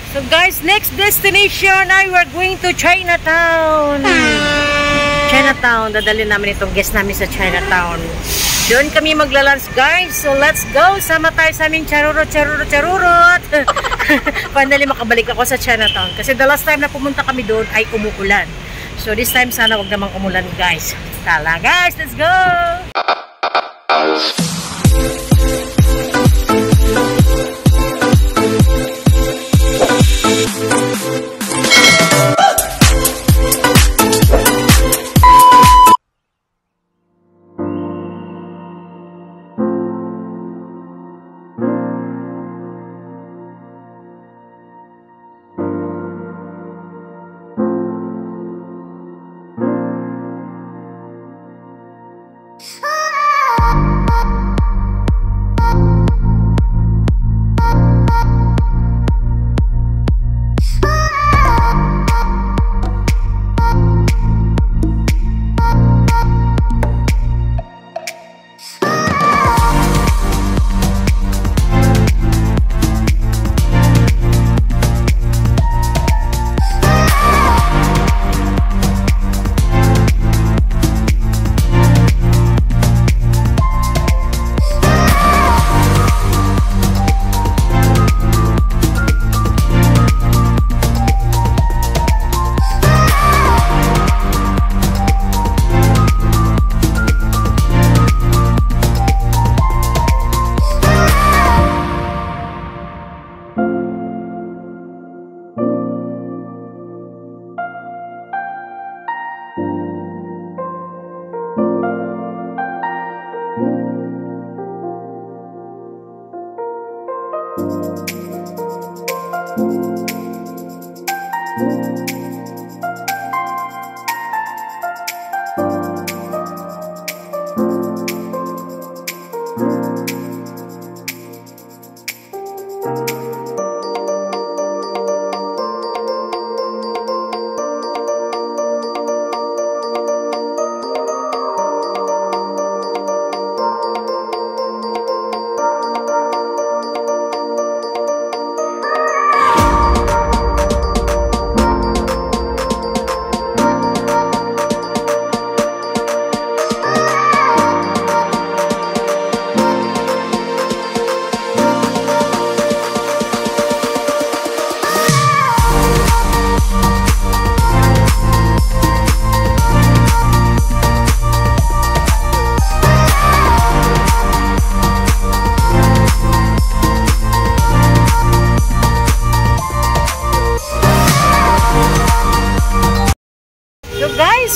So guys, next destination ay we're going to Chinatown. Chinatown, dadalhin namin itong guest namin sa Chinatown. Doon kami maglalunch guys. So let's go. Sama tayo sa aming charurot. Finally makabalik ako sa Chinatown. Kasi the last time na pumunta kami doon ay umuulan. So this time sana wag namang umulan guys. Tala guys, let's go!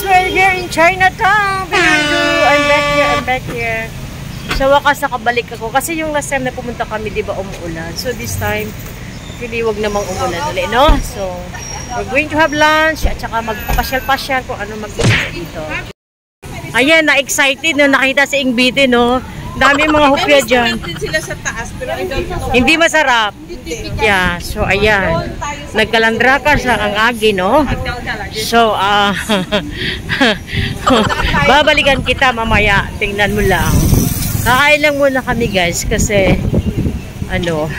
We're here in Chinatown. I'm back here. Sa wakas nakabalik ako. Kasi yung last time na pumunta kami, di ba umuulan? So this time, really wag namang umulan ulit, no? So, we're going to have lunch at saka magpapasyal-pasyal kung ano mag-iisa dito. Ayan, na-excited no? Nakita si Ingbite, no? Dami mga hupya dyan. Sila sa taas, pero hindi masarap. Yeah, so ayan. Nagkalandrakas lang ang agi, no? So, babalikan kita mamaya. Tingnan mo lang. Kakain lang muna kami guys kasi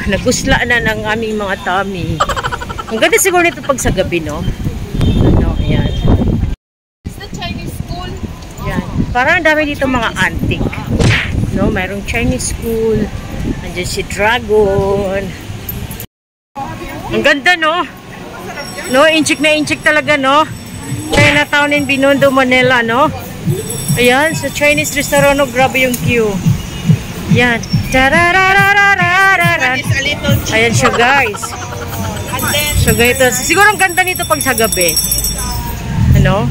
nagusla na ng aming mga tummy. Ang ganda siguro nito pag sa gabi, no? Ayan. It's the Chinese school. Ayan. Parang dami dito mga antique. No, mayroong Chinese school. Andiyan si Dragon. Ang ganda, no? No, inchik na inchik talaga, no? Chinatown in Binondo, Manila, no? Ayan, sa Chinese restaurant, no? Grabe yung queue. Ayan. Ayan siya, guys. So, ganito. Siguro ang ganda nito pag sa gabi. Ano?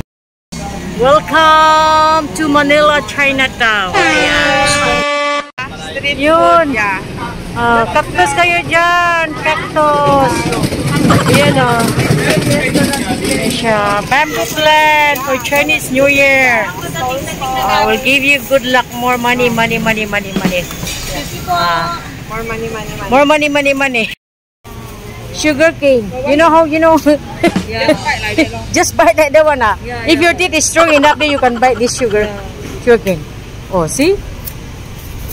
Welcome to Manila, Chinatown. Ayan. Yun. Cactus kayo dyan. Cactus. Ayan o. Ayan siya. Bamboo plant for Chinese New Year. We'll give you good luck. More money, money, money, money, money. More money, money, money. More money, money, money. Sugar cane. You know how, Yeah. just bite like that one. Yeah, If your teeth is strong enough, then you can bite this sugar cane. Oh, see?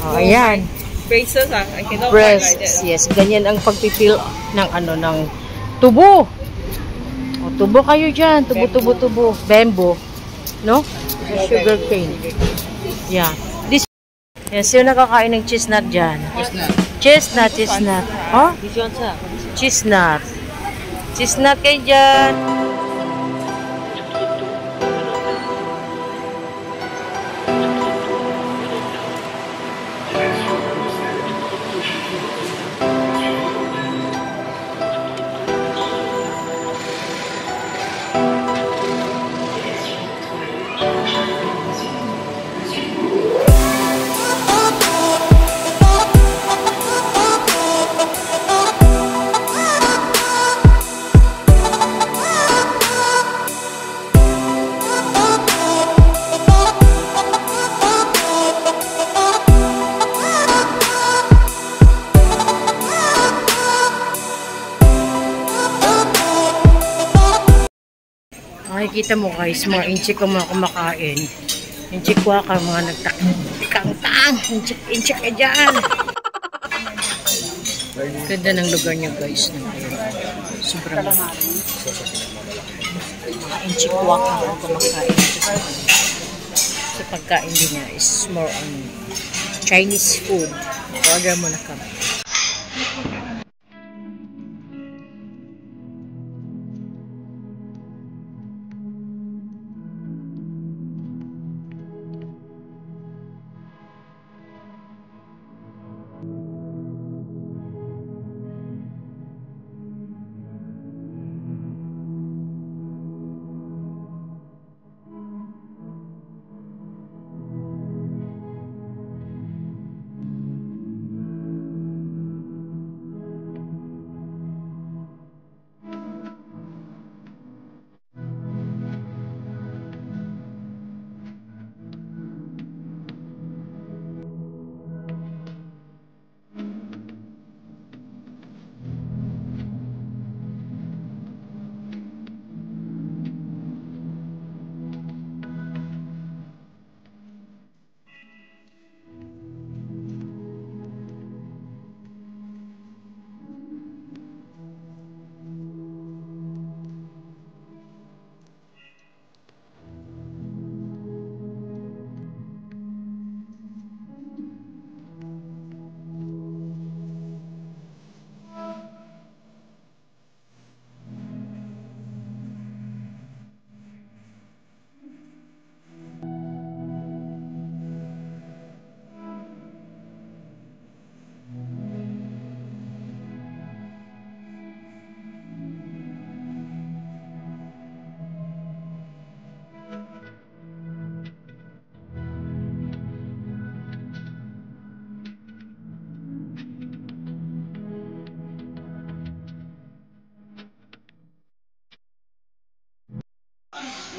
Oh, ayan. Braces, I cannot bite like that. Yes, ganyan ang pagpipil ng Tubo. O, tubo kayo dyan. Tubo. Bamboo. No? Sugar cane. Yeah. This. Yan, sino nakakain ng chestnut dyan? Chestnut. Oh? Chestnut. Chestnut kayo dyan. Makikita mo guys, mga inchik ko mga kumakain. Inchik ko ka, mga nagtakang-tang. Inchik ka dyan. Ganda ng lugar niya guys. Sobrang mga inchik ko ka kumakain. Sa pagkain din niya is more on Chinese food. Order mo na kami.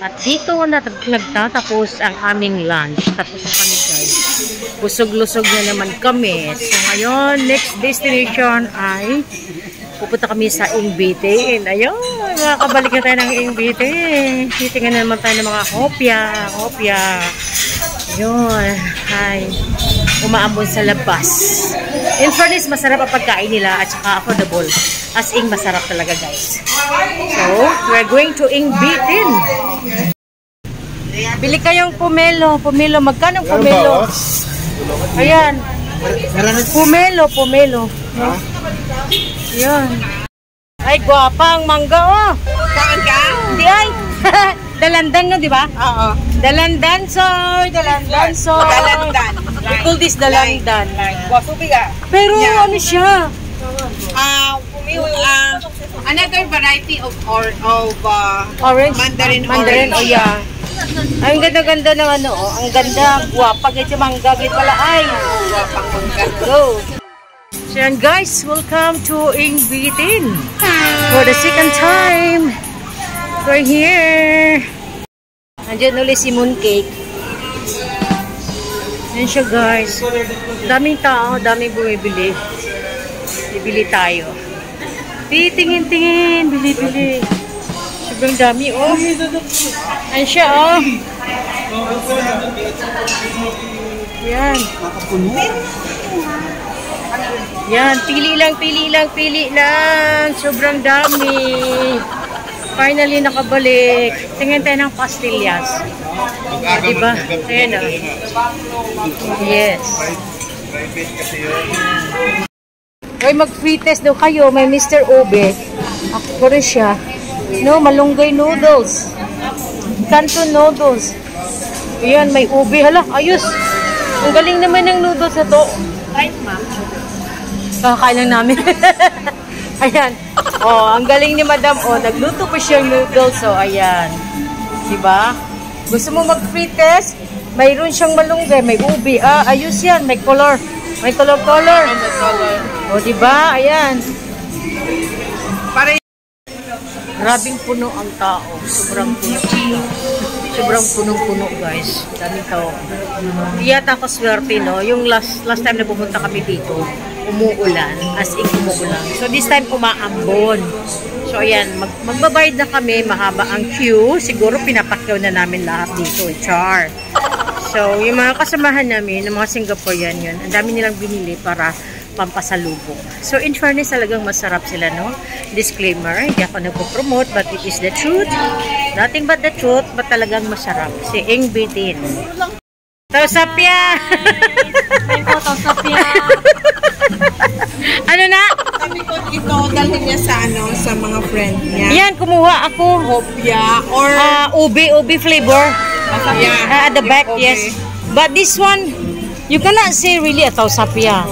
At dito na nagtatapos ang aming lunch. Tapos na kami guys. Busog-lusog na naman kami. So ngayon, next destination ay pupunta kami sa Ingbitin. Ayun, makakabalik na tayo ng Ingbitin. Titingnan na naman tayo ng mga kopya. Ayun, ay umaambon sa labas. In fairness, masarap ang pagkain nila at saka affordable. As in, masarap talaga guys. So, we're going to Ingbitin. Bili kayong pomelo. Magkano pomelo? Ayan. Pomelo. Ayan. Ay, gwapang mangga oh. Saan ka? Hindi ay. Dalandan no, di ba? Oo. Dalandan, soy. Dalandan. We call this dalandan. Pero ano siya? Another variety of Orange? Mandarin Mandarin, oh yeah. Ay, ang ganda-ganda ng ano, oh. Ang ganda, guwapa, gaya mangga, gaya pala, ay. Guwapang mangga. Go. So yan guys, welcome to Ingbitin. For the second time, we're here. Nandiyan ulit si Mooncake. Yan siya guys. Daming tao, daming bumibili. Bibili tayo. Tingin, bili. Sobrang dami, oh. Ayan siya, oh. Yan. Yan, pili lang. Sobrang dami. Finally, nakabalik. Tingin tayo ng pastillas. Diba? Ayan o. Yes. Ay, mag-free test daw kayo. May Mr. Obe. Ako rin siya. No, malunggay noodles. Canton noodles. Ayan, may ube. Hala, ayos. Ang galing naman ng noodles na to. Right, ma'am. Kakakain lang namin. Ayan. Oh, ang galing ni Madam. Oh, nagluto pa siyang noodles. So, ayan. Diba? Gusto mo mag-free test? Mayroon siyang malunggay. May ube. Ah, ayos yan. May color. May color. O, diba? Ayan. Grabing puno ang tao. Sobrang puno. Sobrang punong-puno, guys. Daming tao. Yata ako swerte, no? Yung last time na pumunta kami dito, umuulan. As in, umuulan. So, this time, umaambon. So, ayan. Magbabayad na kami. Mahaba ang queue. Siguro, pinapakyaw na namin lahat dito. Char. So, yung mga kasamahan namin, yung mga Singaporean yun, ang dami nilang binili para pampasalubong. So, in fairness, talagang masarap sila, no? Disclaimer, hindi ako nagpo-promote, but it is the truth. Nothing but the truth, but talagang masarap. Si Ing Bitin. Tausapya! Tausapya! Ano na? Sabi ko ito, dalhin niya sa mga friend niya. Yan, kumuha ako. Hopya or Ubi flavor. yeah, At the back, okay. yes. But this one, you cannot say really a tausapya.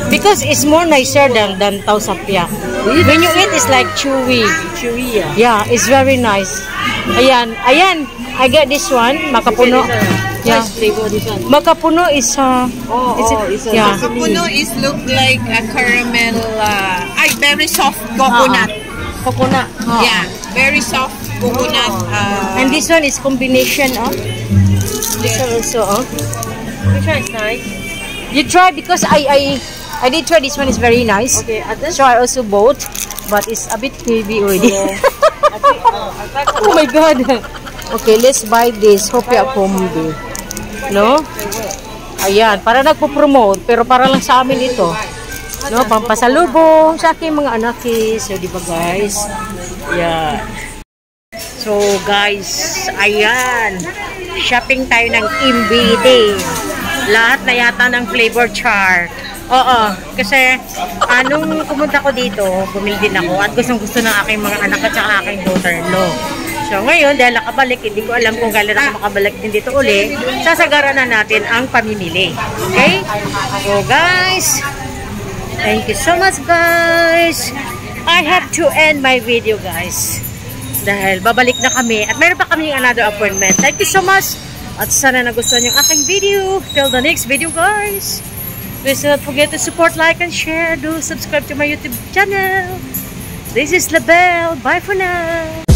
Because it's more nicer than tausapya. When you eat, it's like chewy. Chewy, Yeah, it's very nice. Ayan. I get this one, makapuno. Yeah. Makapuno is yeah. Makapuno is look like a caramel, very soft coconut. Coconut. Yeah, very soft coconut. And this one is combination of. This one also. Which one is nice? You try because I did try this one. Is very nice. Okay. So I also bought, but it's a bit heavy already. Oh my god. Okay, let's buy this. Hope you combi. No? Ayan, para nagpo-promote, pero para lang sa amin ito. No, pampasalubong sa aking mga anak. So, di ba guys? Yeah. So, guys, ayan. Shopping tayo ng MBD. Lahat na yata ng flavor chart. Oo, kasi anong pumunta ko dito, bumili din ako at gustong-gusto ng aking mga anak at saka aking daughter-in-law. So ngayon, dahil nakabalik, hindi ko alam kung kailan ako makabalik din dito uli, sasagaran na natin ang pamimili. Okay? So guys, thank you so much guys. I have to end my video guys. Dahil babalik na kami at meron pa kami another appointment. Thank you so much at sana nagustuhan yung aking video. Till the next video guys. Please don't forget to support, like, and share. Do subscribe to my YouTube channel. This is Labelle. Bye for now.